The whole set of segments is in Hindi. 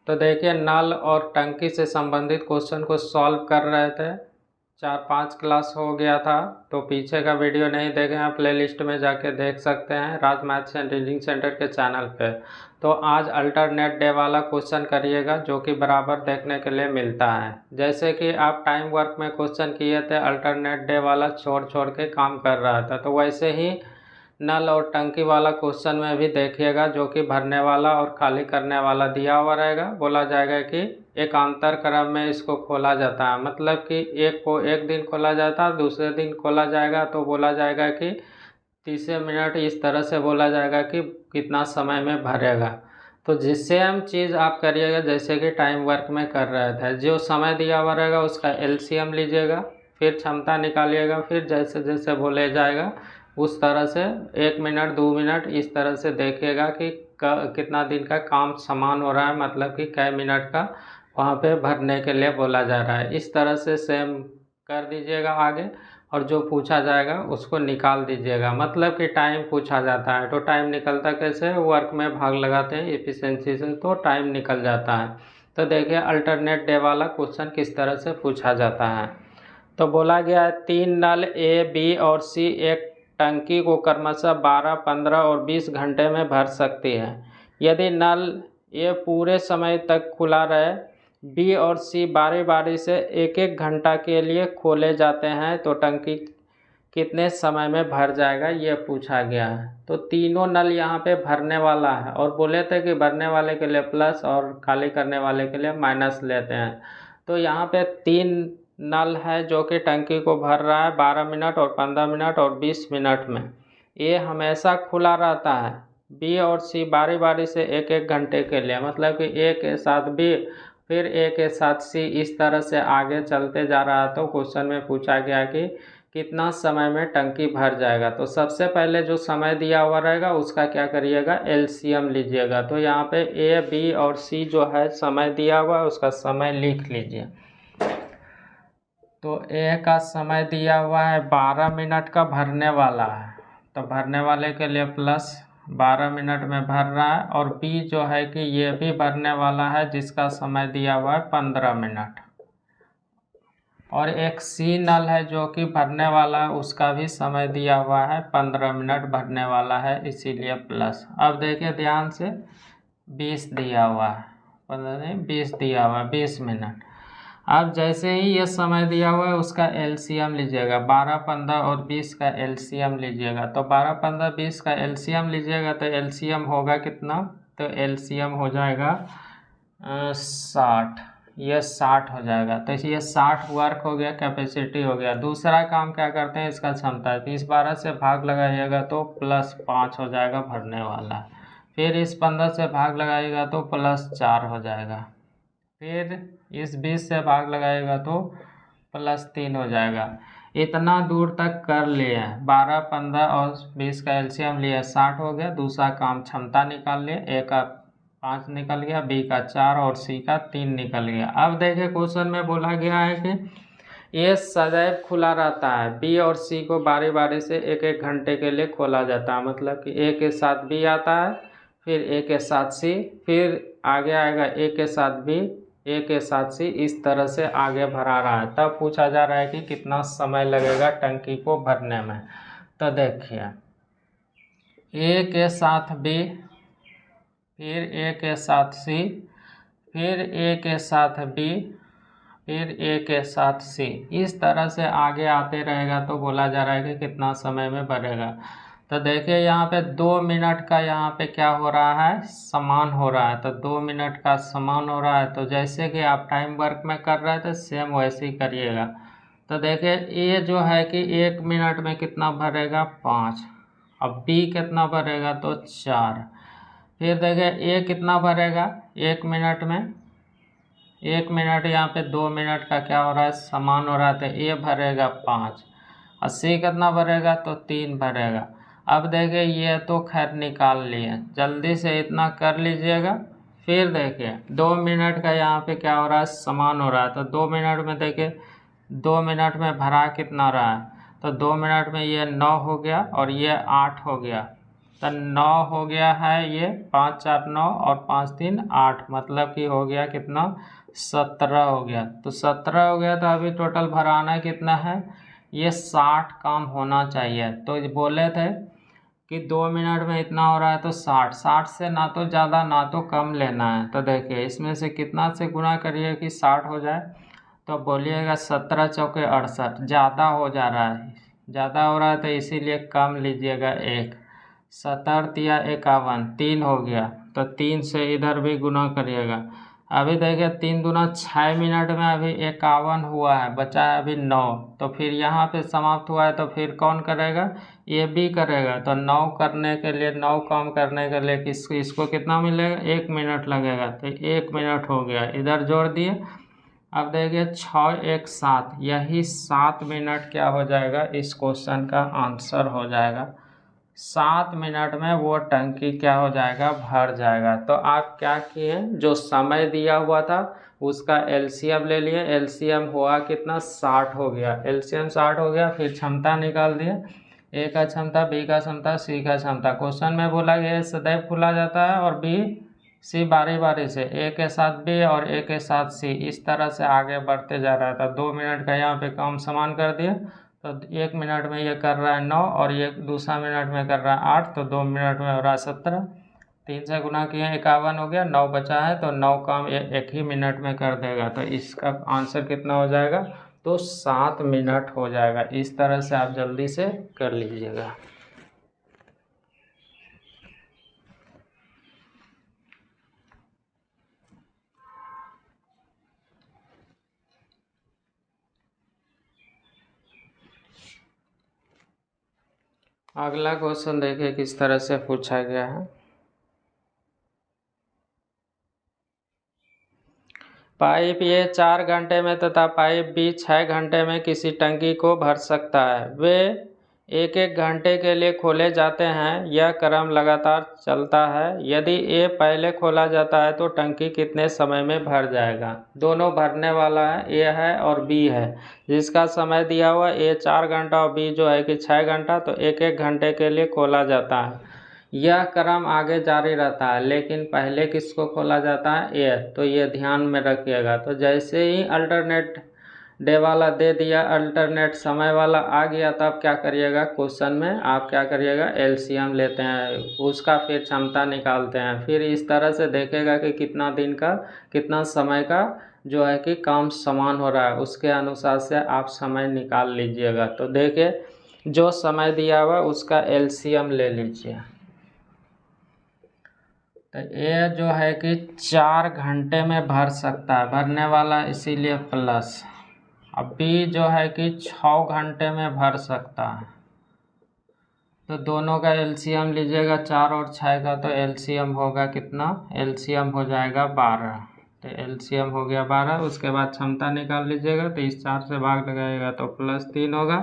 तो देखिए नल और टंकी से संबंधित क्वेश्चन को सॉल्व कर रहे थे। 4-5 क्लास हो गया था, तो पीछे का वीडियो नहीं देखे हैं प्लेलिस्ट में जाके देख सकते हैं राज मैथ्स एंड रीजनिंग सेंटर के चैनल पे। तो आज अल्टरनेट डे वाला क्वेश्चन करिएगा जो कि बराबर देखने के लिए मिलता है। जैसे कि आप टाइम वर्क में क्वेश्चन किए थे, अल्टरनेट डे वाला छोड़ छोड़ के काम कर रहा था, तो वैसे ही नल और टंकी वाला क्वेश्चन में भी देखिएगा जो कि भरने वाला और खाली करने वाला दिया हुआ रहेगा। बोला जाएगा कि एकांतर क्रम में इसको खोला जाता है, मतलब कि एक को एक दिन खोला जाता है, दूसरे दिन खोला जाएगा तो बोला जाएगा कि 30 मिनट, इस तरह से बोला जाएगा कि कितना समय में भरेगा। तो जिस सेम चीज़ आप करिएगा जैसे कि टाइम वर्क में कर रहे थे। जो समय दिया हुआ रहेगा उसका एलसीएम लीजिएगा, फिर क्षमता निकालिएगा, फिर जैसे जैसे बोले जाएगा उस तरह से 1 मिनट 2 मिनट इस तरह से देखिएगा कि कितना दिन का काम समान हो रहा है, मतलब कि कै मिनट का वहाँ पे भरने के लिए बोला जा रहा है। इस तरह से सेम कर दीजिएगा आगे, और जो पूछा जाएगा उसको निकाल दीजिएगा। मतलब कि टाइम पूछा जाता है तो टाइम निकलता कैसे, वर्क में भाग लगाते हैं एफिशिएंसी से तो टाइम निकल जाता है। तो देखिए अल्टरनेट डे वाला क्वेश्चन किस तरह से पूछा जाता है। तो बोला गया है 3 नल ए, बी और सी एक टंकी को क्रमशः 12, 15 और 20 घंटे में भर सकती है। यदि नल ए पूरे समय तक खुला रहे, बी और सी बारी बारी से एक एक घंटा के लिए खोले जाते हैं, तो टंकी कितने समय में भर जाएगा, ये पूछा गया है। तो तीनों नल यहाँ पे भरने वाला है, और बोले थे कि भरने वाले के लिए प्लस और खाली करने वाले के लिए माइनस लेते हैं। तो यहाँ पे 3 नल है जो कि टंकी को भर रहा है 12 मिनट और 15 मिनट और 20 मिनट में। ये हमेशा खुला रहता है। बी और सी बारी बारी से एक एक घंटे के लिए, मतलब कि ए के साथ बी फिर ए के साथ सी, इस तरह से आगे चलते जा रहा है। तो क्वेश्चन में पूछा गया कि कितना समय में टंकी भर जाएगा। तो सबसे पहले जो समय दिया हुआ रहेगा उसका क्या करिएगा, एलसीएम लीजिएगा। तो यहाँ पे ए, बी और सी जो है समय दिया हुआ है उसका समय लिख लीजिए। तो ए का समय दिया हुआ है 12 मिनट का भरने वाला है, तो भरने वाले के लिए प्लस 12 मिनट में भर रहा है। और बी जो है कि ये भी भरने वाला है जिसका समय दिया हुआ है 15 मिनट। और एक सी नल है जो कि भरने वाला है, उसका भी समय दिया हुआ है 15 मिनट भरने वाला है, इसीलिए प्लस। अब देखिए ध्यान से 20 दिया हुआ है, 15 नहीं 20 दिया हुआ है, 20 मिनट। अब जैसे ही ये समय दिया हुआ है उसका एलसीएम लीजिएगा, 12, 15 और 20 का एलसीएम लीजिएगा। तो 12, 15, 20 का एलसीएम लीजिएगा तो एलसीएम होगा कितना, तो एलसीएम हो जाएगा 60। ये 60 हो जाएगा। तो ये 60 वर्क हो गया, कैपेसिटी हो गया। दूसरा काम क्या करते हैं, इसका क्षमता 30, 12 से भाग लगाइएगा तो +5 हो जाएगा भरने वाला। फिर इस 15 से भाग लगाइएगा तो +4 हो जाएगा। फिर इस 20 से भाग लगाएगा तो +3 हो जाएगा। इतना दूर तक कर लिए, 12, 15 और 20 का एलसीएम लिया, 60 हो गया। दूसरा काम क्षमता निकाल लिए, ए का 5 निकल गया, बी का 4 और सी का 3 निकल गया। अब देखिए क्वेश्चन में बोला गया है कि ये सदैव खुला रहता है। बी और सी को बारी बारी से एक एक घंटे के लिए खोला जाता है, मतलब कि ए के साथ बी आता है, फिर ए के साथ सी, फिर आगे आएगा ए के साथ बी, ए के साथ सी, इस तरह से आगे भरा रहा है। तब पूछा जा रहा है कि कितना समय लगेगा टंकी को भरने में। तो देखिए ए के साथ बी, फिर ए के साथ सी, फिर ए के साथ बी, फिर ए के साथ सी, इस तरह से आगे आते रहेगा। तो बोला जा रहा है कि कितना समय में भरेगा। तो देखिए यहाँ पे 2 मिनट का यहाँ पे क्या हो रहा है, समान हो रहा है। तो 2 मिनट का समान हो रहा है। तो जैसे कि आप टाइम वर्क में कर रहे थे सेम वैसे ही करिएगा। तो देखिए ए जो है कि 1 मिनट में कितना भरेगा, 5। अब बी कितना भरेगा, तो 4। फिर देखिए ए कितना भरेगा 1 मिनट में, 1 मिनट यहाँ पे 2 मिनट का क्या हो रहा है, समान हो रहा है। तो ए भरेगा 5 और सी कितना भरेगा, तो 3 भरेगा। अब देखिए ये तो खैर निकाल लिए, जल्दी से इतना कर लीजिएगा। फिर देखिए 2 मिनट का यहाँ पे क्या हो रहा है, समान हो रहा है। तो 2 मिनट में देखिए 2 मिनट में भरा कितना रहा है, तो 2 मिनट में ये 9 हो गया और ये 8 हो गया। तो 9 हो गया है, ये 5 4 9 और 5 3 8, मतलब कि हो गया कितना 17 हो गया। तो 17 हो गया, तो अभी टोटल भराना कितना है, ये 60 काम होना चाहिए। तो बोले थे कि 2 मिनट में इतना हो रहा है, तो 60 से ना तो ज़्यादा ना तो कम लेना है। तो देखिए इसमें से कितना से गुना करिए कि 60 हो जाए, तो बोलिएगा 17 चौके 68, ज़्यादा हो जा रहा है, ज़्यादा हो रहा है तो इसीलिए कम लीजिएगा 1। 17 या 51, 3 हो गया, तो 3 से इधर भी गुना करिएगा। अभी देखिए 3 दूना 6 मिनट में अभी 51 हुआ है, बचा है अभी 9। तो फिर यहाँ पे समाप्त हुआ है, तो फिर कौन करेगा, ये भी करेगा। तो 9 करने के लिए, 9 काम करने के लिए इसको कितना मिलेगा, 1 मिनट लगेगा। तो 1 मिनट हो गया, इधर जोड़ दिए। अब देखिए 6 1 7, यही 7 मिनट क्या हो जाएगा, इस क्वेश्चन का आंसर हो जाएगा। 7 मिनट में वो टंकी क्या हो जाएगा, भर जाएगा। तो आप क्या किए, जो समय दिया हुआ था उसका एलसीएम ले लिए। एलसीएम हुआ कितना, 60 हो गया। एलसीएम 60 हो गया, फिर क्षमता निकाल दिए, ए का क्षमता, बी का क्षमता, सी का क्षमता। क्वेश्चन में बोला गया ए सदैव खुला जाता है और बी सी बारी बारी से, ए के साथ बी और ए के साथ सी, इस तरह से आगे बढ़ते जा रहा था। 2 मिनट का यहाँ पे काम समान कर दिया। तो 1 मिनट में ये कर रहा है 9 और ये दूसरा मिनट में कर रहा है 8, तो 2 मिनट में हो रहा है 17। 3 से गुना किए 51 हो गया, 9 बचा है, तो 9 काम एक ही मिनट में कर देगा। तो इसका आंसर कितना हो जाएगा, तो 7 मिनट हो जाएगा। इस तरह से आप जल्दी से कर लीजिएगा। अगला क्वेश्चन देखिए किस तरह से पूछा गया है। पाइप ए 4 घंटे में तथा पाइप बी 6 घंटे में किसी टंकी को भर सकता है। वे एक एक घंटे के लिए खोले जाते हैं, यह क्रम लगातार चलता है। यदि ए पहले खोला जाता है तो टंकी कितने समय में भर जाएगा। दोनों भरने वाला है, ए है और बी है। जिसका समय दिया हुआ ए 4 घंटा और बी जो है कि 6 घंटा, तो एक एक घंटे के लिए खोला जाता है। यह क्रम आगे जारी रहता है, लेकिन पहले किसको खोला जाता है, ए। तो ये ध्यान में रखिएगा। तो जैसे ही अल्टरनेट डे वाला दे दिया, अल्टरनेट समय वाला आ गया, तब क्या करिएगा, क्वेश्चन में आप क्या करिएगा, एलसीएम लेते हैं, उसका फिर क्षमता निकालते हैं। फिर इस तरह से देखेगा कि कितना दिन का, कितना समय का जो है कि काम समान हो रहा है, उसके अनुसार से आप समय निकाल लीजिएगा। तो देखिए जो समय दिया हुआ उसका एलसीएम ले लीजिए। तो ये जो है कि 4 घंटे में भर सकता है, भरने वाला इसीलिए प्लस। अब बी जो है कि 6 घंटे में भर सकता है। तो दोनों का एलसीएम लीजिएगा, 4 और 6 का, तो एलसीएम होगा कितना, एलसीएम हो जाएगा 12। तो एलसीएम हो गया 12। उसके बाद क्षमता निकाल लीजिएगा, तो इस 4 से भाग लगाइएगा तो +3 होगा।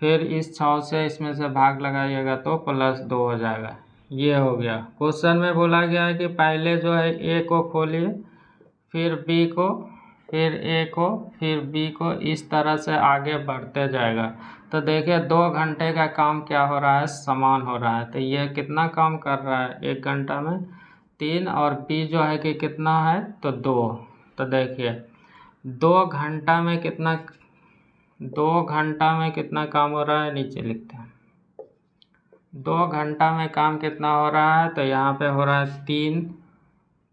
फिर इस 6 से इसमें से भाग लगाइएगा तो +2 हो जाएगा। ये हो गया। क्वेश्चन में बोला गया है कि पहले जो है ए को खोलिए, फिर बी को, फिर ए को, फिर बी को, इस तरह से आगे बढ़ते जाएगा। तो देखिए 2 घंटे का काम क्या हो रहा है, समान हो रहा है। तो ये कितना काम कर रहा है, 1 घंटा में 3, और बी जो है कि कितना है, तो 2। तो देखिए 2 घंटा में कितना, 2 घंटा में कितना काम हो रहा है, नीचे लिखते हैं। 2 घंटा में काम कितना हो रहा है, तो यहाँ पे हो रहा है 3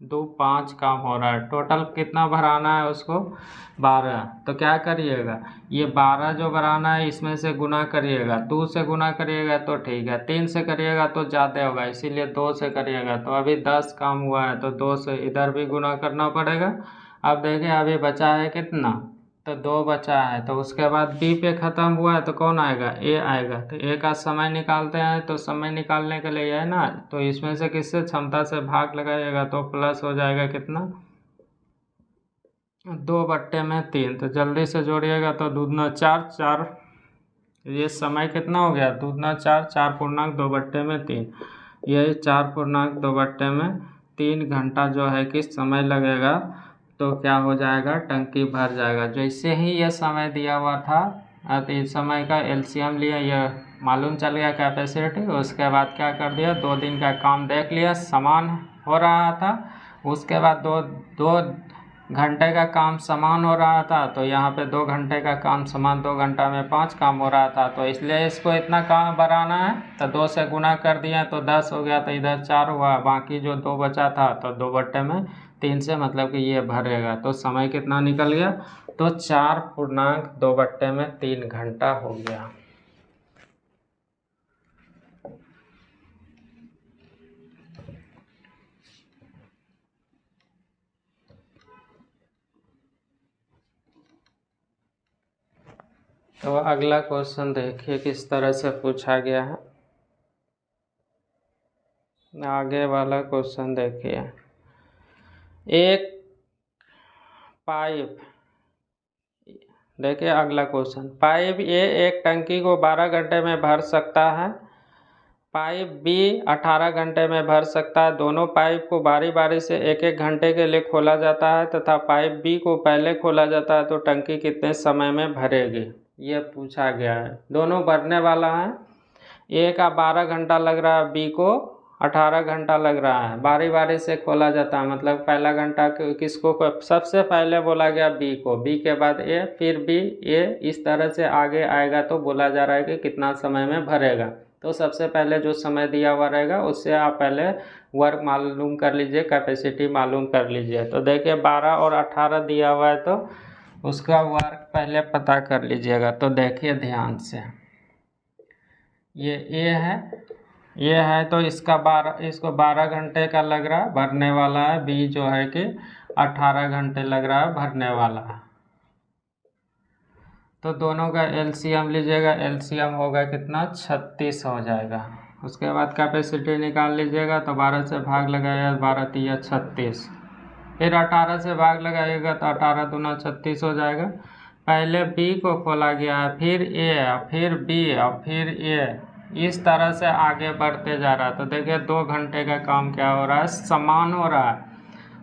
2 5 काम हो रहा है। टोटल कितना भराना है उसको, 12। तो क्या करिएगा, ये 12 जो भराना है इसमें से गुना करिएगा। 2 से गुना करिएगा तो ठीक है, 3 से करिएगा तो ज़्यादा होगा, इसीलिए 2 से करिएगा। तो अभी 10 काम हुआ है, तो 2 से इधर भी गुना करना पड़ेगा। अब देखिए अभी बचा है कितना, तो 2 बचा है। तो उसके बाद बी पे ख़त्म हुआ है, तो कौन आएगा, ए आएगा। तो ए का समय निकालते हैं, तो समय निकालने के लिए है ना, तो इसमें से किससे, क्षमता से भाग लगाइएगा तो प्लस हो जाएगा कितना, 2/3। तो जल्दी से जोड़िएगा, तो 2 दूना 4 4, ये समय कितना हो गया, 2 दूना 4, 4/2/3, यही 4/2/3 घंटा जो है कि समय लगेगा। तो क्या हो जाएगा, टंकी भर जाएगा। जैसे ही यह समय दिया हुआ था, तो इस समय का एलसीएम लिया, यह मालूम चल गया कैपेसिटी। उसके बाद क्या कर दिया, 2 दिन का काम देख लिया, समान हो रहा था। उसके बाद दो घंटे का काम समान हो रहा था, तो यहाँ पे 2 घंटे का काम समान, 2 घंटा में 5 काम हो रहा था, तो इसलिए इसको इतना काम बढ़ाना है। तो 2 से गुना कर दिया तो 10 हो गया, तो इधर 4 हुआ, बाकी जो 2 बचा था तो 2/3 से मतलब कि ये भरेगा। तो समय कितना निकल गया, तो 4.2/3 घंटा हो गया। तो अगला क्वेश्चन देखिए किस तरह से पूछा गया है। आगे वाला क्वेश्चन देखिए, एक पाइप, देखिए अगला क्वेश्चन, पाइप ए एक टंकी को 12 घंटे में भर सकता है, पाइप बी 18 घंटे में भर सकता है। दोनों पाइप को बारी बारी से 1-1 घंटे के लिए खोला जाता है तथा पाइप बी को पहले खोला जाता है, तो टंकी कितने समय में भरेगी, ये पूछा गया है। दोनों भरने वाला है, ए का 12 घंटा लग रहा है, बी को 18 घंटा लग रहा है। बारी बारी से खोला जाता है, मतलब पहला घंटा किसको, सबसे पहले बोला गया बी को, बी के बाद ए, फिर बी, ए, इस तरह से आगे आएगा। तो बोला जा रहा है कि कितना समय में भरेगा। तो सबसे पहले जो समय दिया हुआ रहेगा उससे आप पहले वर्क मालूम कर लीजिए, कैपेसिटी मालूम कर लीजिए। तो देखिए 12 और 18 दिया हुआ है, तो उसका वर्क पहले पता कर लीजिएगा। तो देखिए ध्यान से, ये ए है, तो इसको 12 घंटे का लग रहा है, भरने वाला है। बी जो है कि 18 घंटे लग रहा है, भरने वाला है। तो दोनों का एलसीएम लीजिएगा, एलसीएम होगा कितना, 36 हो जाएगा। उसके बाद कैपेसिटी निकाल लीजिएगा, तो 12 से भाग लगाइएगा, 12 तिया 36, फिर 18 से भाग लगाइएगा तो 18 दूना 36 हो जाएगा। पहले बी को खोला गया है, फिर ए, फिर बी और फिर ए, इस तरह से आगे बढ़ते जा रहा है। तो देखिए 2 घंटे का काम क्या हो रहा है, समान हो रहा है।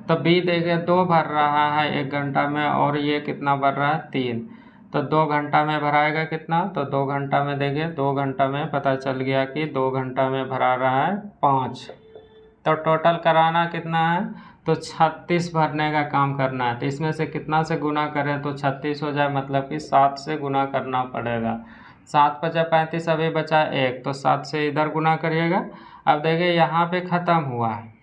तो बी देखिए 2 भर रहा है 1 घंटा में, और ये कितना भर रहा है, 3। तो 2 घंटा में भराएगा कितना, तो 2 घंटा में देखिए 2 घंटा में पता चल गया कि 2 घंटा में भरा रहा है 5। तो टोटल कराना कितना है, तो 36 भरने का काम करना है। तो इसमें से कितना से गुना करें तो 36 हो जाए, मतलब कि 7 से गुना करना पड़ेगा। 7 × 5 = 35, अभी बचा 1, तो 7 से इधर गुना करिएगा। अब देखिए यहाँ पे ख़त्म हुआ है,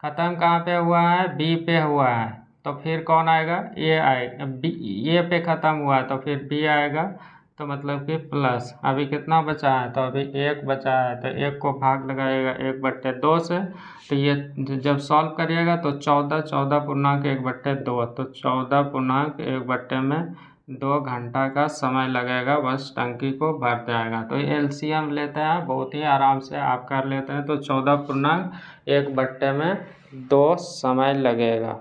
ख़त्म कहाँ पे हुआ है, बी पे हुआ है। तो फिर कौन आएगा, ए आएगा, बी, ए पे ख़त्म हुआ है, तो फिर बी आएगा। तो मतलब कि प्लस, अभी कितना बचा है, तो अभी 1 बचा है, तो 1 को भाग लगाइएगा 1/2 से। तो ये जब सॉल्व करिएगा तो 14.1/2, तो 14.1/2 घंटा का समय लगेगा, बस टंकी को भर जाएगा। तो एलसीएम लेते हैं, बहुत ही आराम से आप कर लेते हैं। तो 14.1/2 समय लगेगा।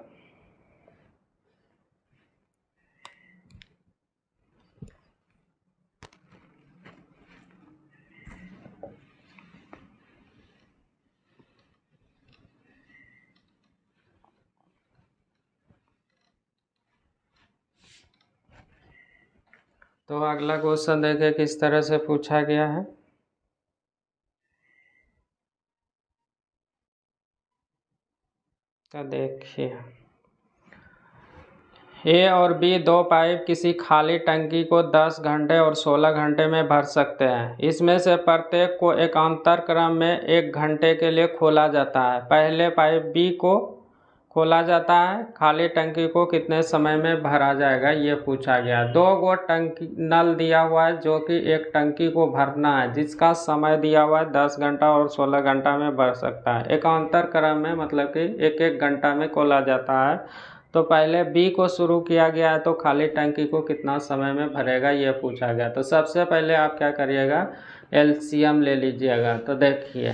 तो अगला क्वेश्चन देखिए किस तरह से पूछा गया है। तो देखिए, ए और बी 2 पाइप किसी खाली टंकी को 10 घंटे और 16 घंटे में भर सकते हैं। इसमें से प्रत्येक को एकांतर क्रम में 1 घंटे के लिए खोला जाता है। पहले पाइप बी को खोला जाता है, खाली टंकी को कितने समय में भरा जाएगा, ये पूछा गया। 2 गो टंकी नल दिया हुआ है, जो कि एक टंकी को भरना है, जिसका समय दिया हुआ है 10 घंटा और 16 घंटा में भर सकता है। एकांतर क्रम में मतलब कि 1-1 घंटा में खोला जाता है। तो पहले बी को शुरू किया गया है, तो खाली टंकी को कितना समय में भरेगा, ये पूछा गया। तो सबसे पहले आप क्या करिएगा, एलसीएम ले लीजिएगा। तो देखिए,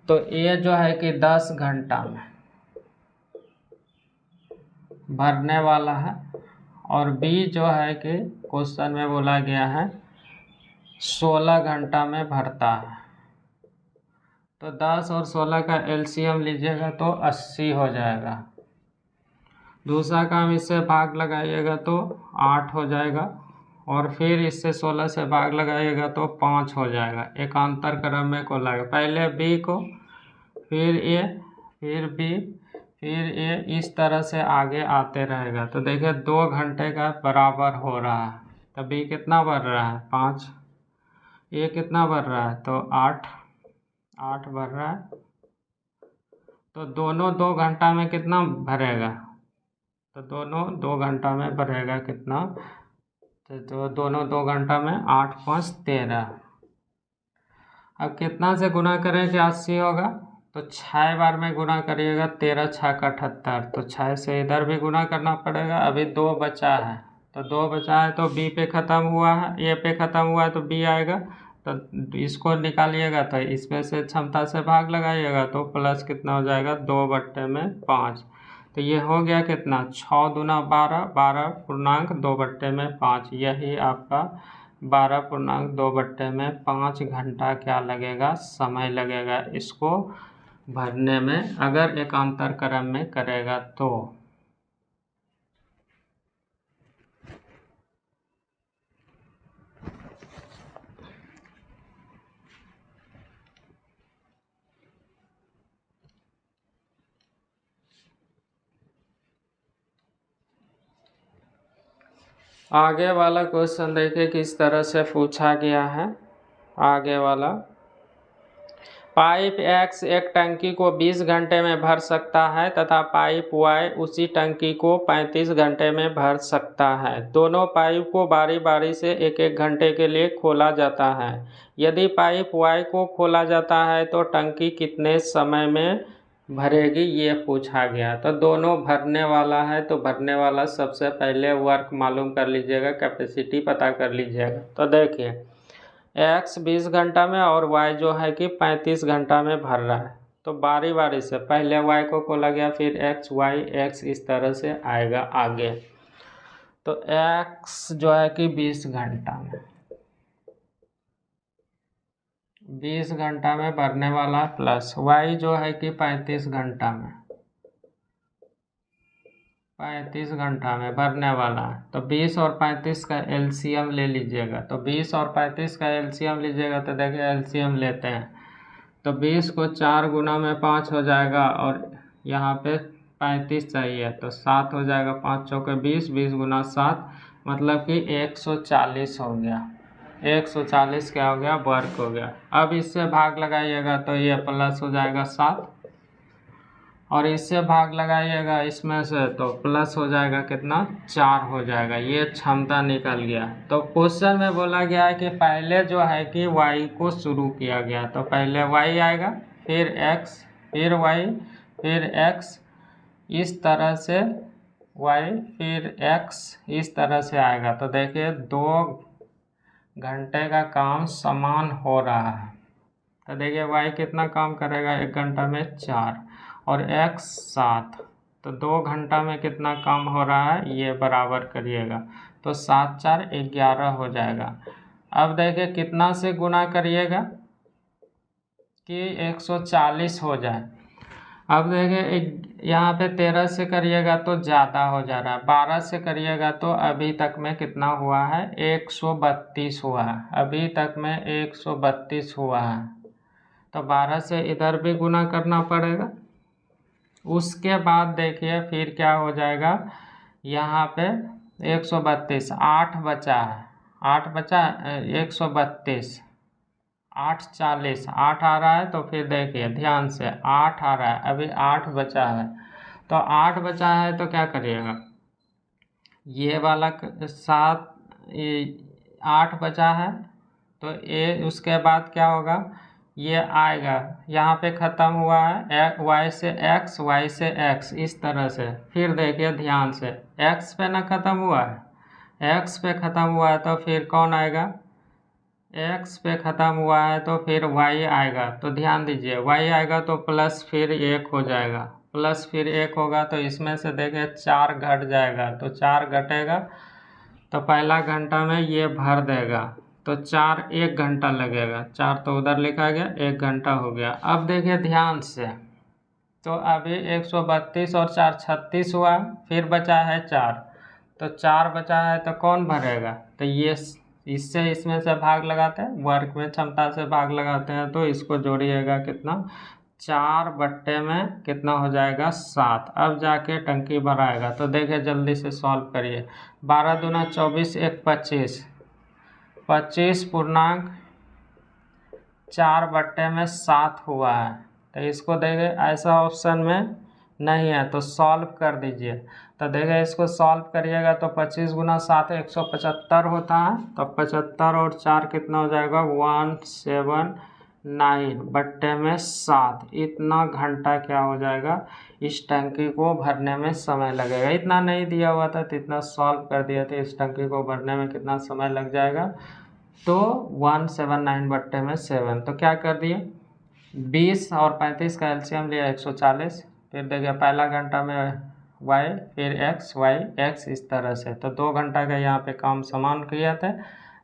तो ये जो है कि 10 घंटा में भरने वाला है, और बी जो है कि क्वेश्चन में बोला गया है 16 घंटा में भरता है। तो 10 और 16 का एलसीएम लीजिएगा तो 80 हो जाएगा। दूसरा काम, इससे भाग लगाइएगा तो 8 हो जाएगा, और फिर इससे 16 से भाग लगाइएगा तो 5 हो जाएगा। एकांतर क्रम में को लगेगा, पहले बी को, फिर ए, फिर बी, फिर ए, इस तरह से आगे आते रहेगा। तो देखिए 2 घंटे का बराबर हो रहा है। तो बी कितना बढ़ रहा है 5, ए कितना बढ़ रहा है तो 8 बढ़ रहा है। तो दोनों 2 घंटा में कितना भरेगा, तो दोनों 2 घंटा में भरेगा कितना, तो दोनों 2 घंटा में 8 5 13। अब कितना से गुना करें कि 80 होगा, तो 6 बार में गुना करिएगा, 13 6 का 78। तो 6 से इधर भी गुना करना पड़ेगा। अभी 2 बचा है, तो 2 बचा है तो बी पे ख़त्म हुआ है, ए पे ख़त्म हुआ है तो बी आएगा। तो इसको निकालिएगा तो इसमें से क्षमता से भाग लगाइएगा तो प्लस कितना हो जाएगा 2/5। तो ये हो गया कितना 6 दूना 12, 12.2/5। यही आपका 12.2/5 घंटा क्या लगेगा, समय लगेगा इसको भरने में, अगर एकांतर क्रम में करेगा तो। आगे वाला क्वेश्चन देखिए किस तरह से पूछा गया है। आगे वाला, पाइप X एक टंकी को 20 घंटे में भर सकता है तथा पाइप Y उसी टंकी को 35 घंटे में भर सकता है। दोनों पाइप को बारी बारी से 1-1 घंटे के लिए खोला जाता है। यदि पाइप Y को खोला जाता है तो टंकी कितने समय में भरेगी, ये पूछा गया। तो दोनों भरने वाला है, तो भरने वाला सबसे पहले वर्क मालूम कर लीजिएगा, कैपेसिटी पता कर लीजिएगा। तो देखिए X 20 घंटा में और Y जो है कि 35 घंटा में भर रहा है। तो बारी बारी से पहले Y को खोला गया, फिर X Y X इस तरह से आएगा आगे। तो X जो है कि 20 घंटा में, 20 घंटा में भरने वाला, प्लस Y जो है कि 35 घंटा में, 35 घंटा में भरने वाला है। तो 20 और 35 का एलसीएम ले लीजिएगा। तो 20 और 35 का एलसीएम लीजिएगा तो देखिए एलसीएम लेते हैं तो 20 को 4 गुना में 5 हो जाएगा, और यहाँ पे 35 चाहिए तो 7 हो जाएगा। 5 चौके 20, 20 गुना 7 मतलब कि 140 हो गया। 140 क्या हो गया, वर्क हो गया। अब इससे भाग लगाइएगा तो ये प्लस हो जाएगा 7, और इससे भाग लगाइएगा इसमें से तो प्लस हो जाएगा कितना 4 हो जाएगा। ये क्षमता निकल गया। तो क्वेश्चन में बोला गया है कि पहले जो है कि y को शुरू किया गया, तो पहले y आएगा, फिर x, फिर y, फिर x, इस तरह से y, फिर x, इस तरह से आएगा। तो देखिए 2 घंटे का काम समान हो रहा है। तो देखिए y कितना काम करेगा 1 घंटा में 4, और x 7। तो 2 घंटा में कितना काम हो रहा है, ये बराबर करिएगा। तो 7 4 11 हो जाएगा। अब देखिए कितना से गुना करिएगा कि 140 हो जाए। अब देखिए यहाँ पे 13 से करिएगा तो ज़्यादा हो जा रहा है, 12 से करिएगा तो अभी तक में कितना हुआ है 132 हुआ है, अभी तक में 132 हुआ है। तो 12 से इधर भी गुना करना पड़ेगा। उसके बाद देखिए फिर क्या हो जाएगा, यहाँ पे 132, 8 बचा है, 8 बचा 132, 8 40, 8 आ रहा है। तो फिर देखिए ध्यान से 8 आ रहा है, अभी 8 बचा है। तो 8 बचा है तो क्या करिएगा, ये वाला 7, 8 बचा है तो ये उसके बाद क्या होगा, ये आएगा यहाँ पे ख़त्म हुआ है y से x, y से x, इस तरह से। फिर देखिए ध्यान से x पे ना ख़त्म हुआ है, x पे ख़त्म हुआ है तो फिर कौन आएगा, x पे ख़त्म हुआ है तो फिर y आएगा। तो ध्यान दीजिए y आएगा तो प्लस फिर 1 हो जाएगा, प्लस फिर 1 होगा। तो इसमें से देखिए 4 घट जाएगा, तो 4 घटेगा तो पहला घंटा में ये भर देगा। तो 4 1 घंटा लगेगा, 4 तो उधर लिखा गया, 1 घंटा हो गया। अब देखिए ध्यान से, तो अभी 132 और 4 36 हुआ, फिर बचा है 4, तो 4 बचा है तो कौन भरेगा? तो ये इससे इसमें से भाग लगाते हैं, वर्क में क्षमता से भाग लगाते हैं, तो इसको जोड़िएगा कितना, 4 बट्टे में कितना हो जाएगा 7। अब जाके टंकी भराएगा। तो देखिए जल्दी से सॉल्व करिए। 12 दूना 24, 1 25, 25 पूर्णांक 4 बट्टे में 7 हुआ है। तो इसको देखिए ऐसा ऑप्शन में नहीं है तो सॉल्व कर दीजिए। तो देखिए इसको सॉल्व करिएगा तो 25 गुना 7 175 होता है। तो 75 और 4 कितना हो जाएगा 179 बट्टे में 7। इतना घंटा क्या हो जाएगा, इस टंकी को भरने में समय लगेगा। इतना नहीं दिया हुआ था तो इतना सॉल्व कर दिया था। इस टंकी को भरने में कितना समय लग जाएगा, तो 179 बट्टे में 7। तो क्या कर दिए, 20 और 35 का एलसीएम लिया 140। फिर देखिए पहला घंटा में y, फिर x, y, x इस तरह से। तो 2 घंटा का यहाँ पे काम समान किया था।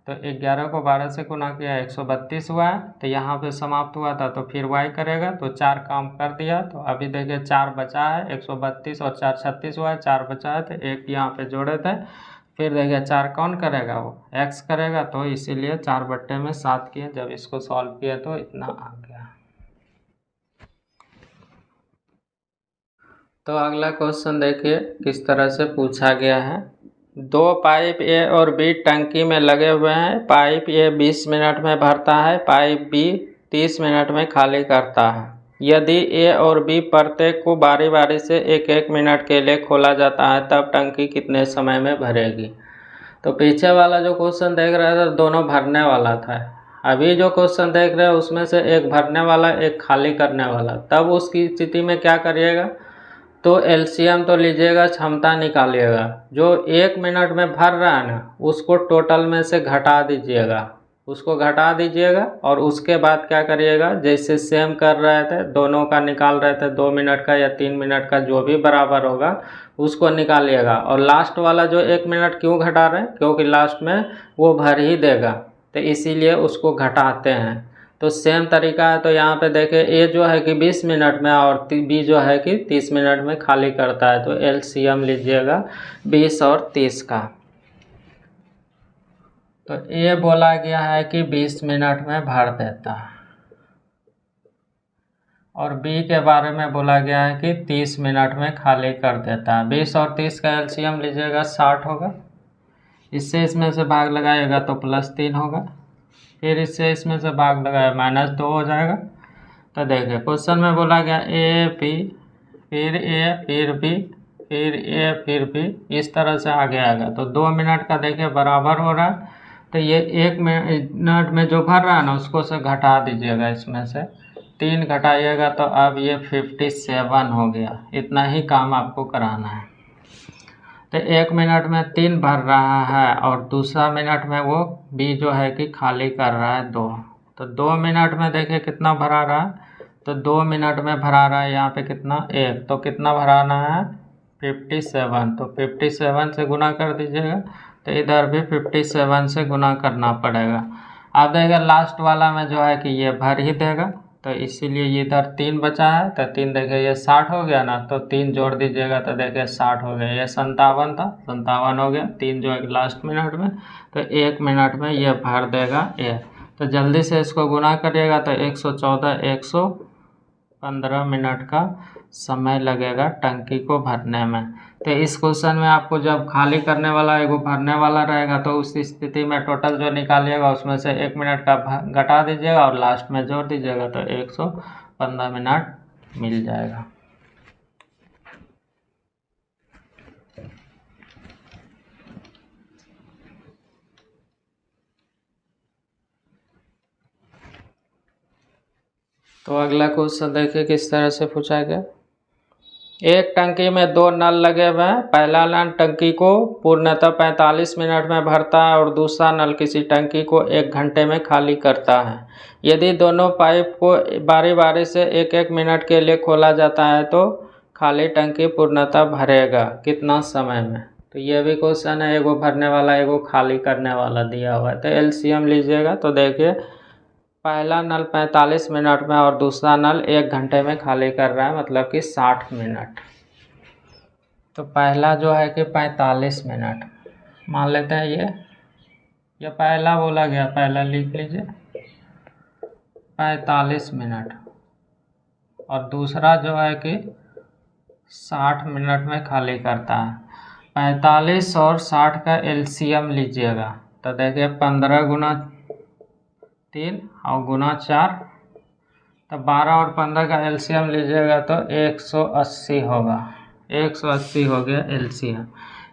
तो 11 को 12 से गुना किया 132 हुआ है। तो यहाँ पे समाप्त हुआ था तो फिर y करेगा। तो 4 काम कर दिया। तो अभी देखिए 4 बचा है, 132 और 4 36 हुआ है, 4 बचा है तो 1 यहाँ पे जोड़े थे। फिर देखिए 4 कौन करेगा, वो x करेगा। तो इसीलिए 4 बट्टे में 7 किए। जब इसको सॉल्व किया तो इतना आ गया। तो अगला क्वेश्चन देखिए किस तरह से पूछा गया है। 2 पाइप ए और बी टंकी में लगे हुए हैं। पाइप ए 20 मिनट में भरता है, पाइप बी 30 मिनट में खाली करता है। यदि ए और बी प्रत्येक को बारी बारी से 1-1 मिनट के लिए खोला जाता है तब टंकी कितने समय में भरेगी। तो पीछे वाला जो क्वेश्चन देख रहे थे दोनों भरने वाला था। अभी जो क्वेश्चन देख रहे हैं उसमें से एक भरने वाला, एक खाली करने वाला। तब उसकी स्थिति में क्या करिएगा, तो एलसीएम तो लीजिएगा, क्षमता निकालिएगा। जो 1 मिनट में भर रहा है ना उसको टोटल में से घटा दीजिएगा, उसको घटा दीजिएगा। और उसके बाद क्या करिएगा, जैसे सेम कर रहे थे, दोनों का निकाल रहे थे, 2 मिनट का या 3 मिनट का जो भी बराबर होगा उसको निकालिएगा। और लास्ट वाला जो 1 मिनट क्यों घटा रहे हैं, क्योंकि लास्ट में वो भर ही देगा तो इसीलिए उसको घटाते हैं। तो सेम तरीका है। तो यहाँ पे देखें ए जो है कि 20 मिनट में और बी जो है कि 30 मिनट में खाली करता है। तो एलसीएम लीजिएगा 20 और 30 का। तो ए बोला गया है कि 20 मिनट में भर देता है और बी के बारे में बोला गया है कि 30 मिनट में खाली कर देता है। 20 और 30 का एलसीएम लीजिएगा 60 होगा। इससे इसमें से भाग लगाएगा तो +3 होगा। फिर इससे इसमें से भाग लगाया -2 हो जाएगा। तो देखिए क्वेश्चन में बोला गया ए बी, फिर ए, फिर बी, फिर ए, फिर बी, इस तरह से आगे आएगा। तो 2 मिनट का देखिए बराबर हो रहा है। तो ये 1 मिनट में जो भर रहा है ना उसको से घटा दीजिएगा, इसमें से 3 घटाइएगा तो अब ये 57 हो गया। इतना ही काम आपको कराना है। तो 1 मिनट में 3 भर रहा है और दूसरा मिनट में वो बी जो है कि खाली कर रहा है 2। तो 2 मिनट में देखिए कितना भरा रहा है, तो 2 मिनट में भरा रहा है यहाँ पे कितना 1। तो कितना भराना है 57। तो 57 से गुना कर दीजिएगा। तो इधर भी 57 से गुना करना पड़ेगा। अब देखिए लास्ट वाला में जो है कि ये भर ही देगा। तो इसीलिए ये इधर 3 बचा है। तो 3 देखिए ये 60 हो गया ना, तो 3 जोड़ दीजिएगा तो देखिए 60 हो गया। ये 57 था, 57 हो गया। 3 जो है लास्ट मिनट में, तो 1 मिनट में ये भर देगा ये। तो जल्दी से इसको गुना करिएगा तो 114, 115 मिनट का समय लगेगा टंकी को भरने में। तो इस क्वेश्चन में आपको जब खाली करने वाला एगो भरने वाला रहेगा तो उस स्थिति में टोटल जो निकालिएगा उसमें से 1 मिनट का घटा दीजिएगा और लास्ट में जोड़ दीजिएगा तो 115 मिनट मिल जाएगा। तो अगला क्वेश्चन देखिए किस तरह से पूछा गया। एक टंकी में 2 नल लगे हुए हैं। पहला नल टंकी को पूर्णतः 45 मिनट में भरता है और दूसरा नल किसी टंकी को 1 घंटे में खाली करता है। यदि दोनों पाइप को बारी बारी से 1-1 मिनट के लिए खोला जाता है तो खाली टंकी पूर्णतः भरेगा कितना समय में। तो ये भी क्वेश्चन है, एगो भरने वाला एगो खाली करने वाला दिया हुआ है। तो एलसीएम लीजिएगा तो देखिए पहला नल 45 मिनट में और दूसरा नल 1 घंटे में खाली कर रहा है, मतलब कि 60 मिनट। तो पहला जो है कि 45 मिनट मान लेते हैं। ये पहला बोला गया, पहला लिख लीजिए 45 मिनट, और दूसरा जो है कि 60 मिनट में खाली करता है। 45 और 60 का एलसीएम लीजिएगा तो देखिए 15 गुना 3 और गुना 4, तो 12 और 15 का एलसीएम लीजिएगा तो 180 होगा। 180 हो गया एलसीएम।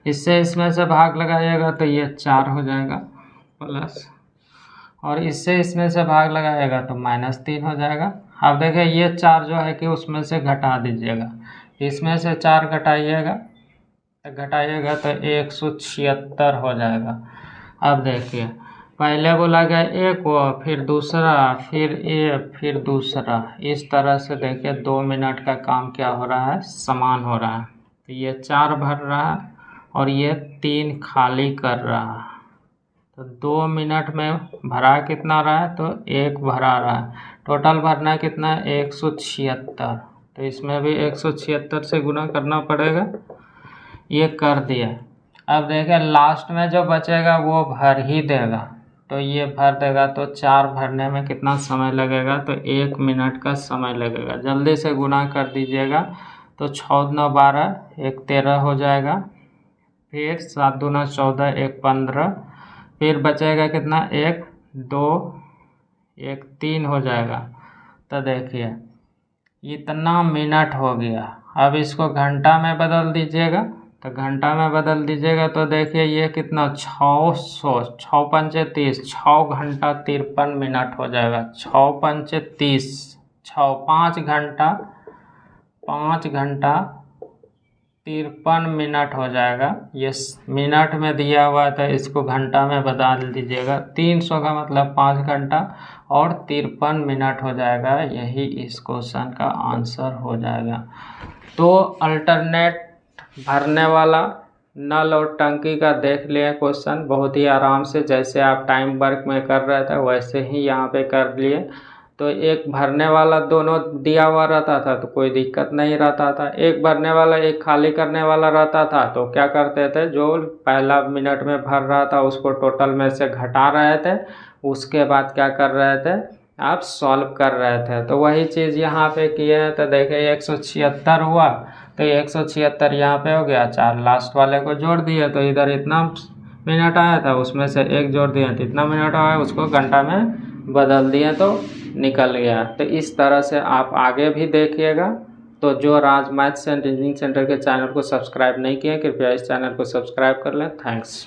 इससे इसमें से भाग लगाइएगा तो ये 4 हो जाएगा प्लस, और इससे इसमें से भाग लगाएगा तो -3 हो जाएगा। अब देखिए ये 4 जो है कि उसमें से घटा दीजिएगा, इसमें से 4 घटाइएगा तो 176 हो जाएगा। अब देखिए पहले बोला गया एक वो, फिर दूसरा, फिर ए, फिर दूसरा, इस तरह से देखिए 2 मिनट का काम क्या हो रहा है, समान हो रहा है। तो ये 4 भर रहा है और ये 3 खाली कर रहा है, तो 2 मिनट में भरा कितना रहा है, तो 1 भरा रहा है। टोटल भरना कितना है, 176। तो इसमें भी 176 से गुना करना पड़ेगा। ये कर दिया। अब देखिए लास्ट में जो बचेगा वो भर ही देगा, तो ये भर देगा तो 4 भरने में कितना समय लगेगा, तो 1 मिनट का समय लगेगा। जल्दी से गुना कर दीजिएगा तो 6 9 12, 1 13 हो जाएगा, फिर 7 दूना 14, 1 15, फिर बचेगा कितना, 1 2, 1 3 हो जाएगा। तो देखिए इतना मिनट हो गया। अब इसको घंटा में बदल दीजिएगा, तो घंटा में बदल दीजिएगा तो देखिए ये कितना, 600, 6 पंचे 30, 6 घंटा 53 मिनट हो जाएगा। 6 पंचे 30, 5 घंटा 53 मिनट हो जाएगा। ये मिनट में दिया हुआ था, इसको घंटा में बदल दीजिएगा। 300 का मतलब 5 घंटा और 53 मिनट हो जाएगा। यही इस क्वेश्चन का आंसर हो जाएगा। तो अल्टरनेट भरने वाला नल और टंकी का देख लिए क्वेश्चन बहुत ही आराम से, जैसे आप टाइम वर्क में कर रहे थे वैसे ही यहाँ पे कर लिए। तो एक भरने वाला दोनों दिया हुआ रहता था तो कोई दिक्कत नहीं रहता था, एक भरने वाला एक खाली करने वाला रहता था तो क्या करते थे, जो पहला मिनट में भर रहा था उसको टोटल में से घटा रहे थे, उसके बाद क्या कर रहे थे, आप सॉल्व कर रहे थे। तो वही चीज़ यहाँ पे किए हैं। तो देखिए 176 हुआ तो 176 यहाँ पे हो गया, 4 लास्ट वाले को जोड़ दिए तो इधर इतना मिनट आया था, उसमें से 1 जोड़ दिए तो इतना मिनट आया, उसको घंटा में बदल दिए तो निकल गया। तो इस तरह से आप आगे भी देखिएगा। तो जो राज मैथ्स एंड रीजनिंग सेंटर के चैनल को सब्सक्राइब नहीं किए कृपया इस चैनल को सब्सक्राइब कर लें। थैंक्स।